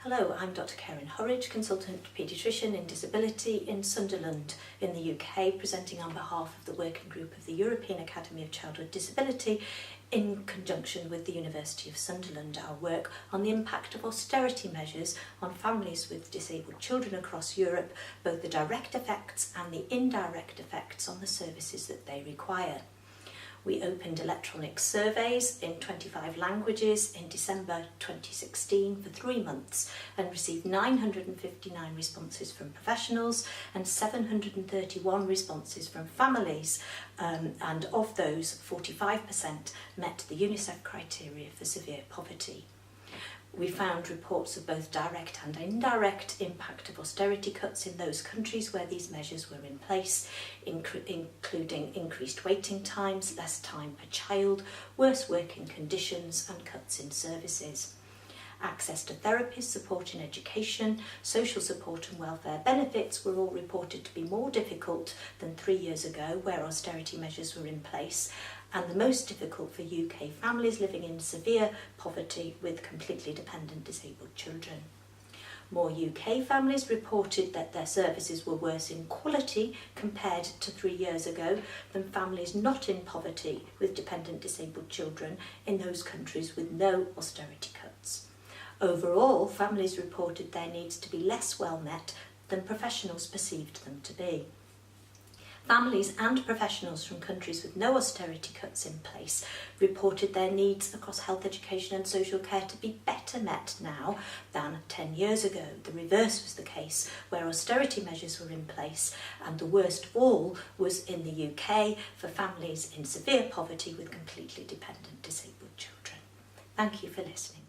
Hello, I'm Dr. Horridge, consultant paediatrician in disability in Sunderland in the UK, presenting on behalf of the working group of the European Academy of Childhood Disability in conjunction with the University of Sunderland. Our work on the impact of austerity measures on families with disabled children across Europe, both the direct effects and the indirect effects on the services that they require. We opened electronic surveys in 25 languages in December 2016 for 3 months and received 959 responses from professionals and 731 responses from families, and of those 45% met the UNICEF criteria for severe poverty. We found reports of both direct and indirect impact of austerity cuts in those countries where these measures were in place, including increased waiting times, less time per child, worse working conditions and cuts in services. Access to therapists, support in education, social support and welfare benefits were all reported to be more difficult than 3 years ago, where austerity measures were in place, and the most difficult for UK families living in severe poverty with completely dependent disabled children. More UK families reported that their services were worse in quality compared to 3 years ago than families not in poverty with dependent disabled children in those countries with no austerity cuts. Overall, families reported their needs to be less well met than professionals perceived them to be. Families and professionals from countries with no austerity cuts in place reported their needs across health, education and social care to be better met now than 10 years ago. The reverse was the case, where austerity measures were in place, and the worst of all was in the UK for families in severe poverty with completely dependent disabled children. Thank you for listening.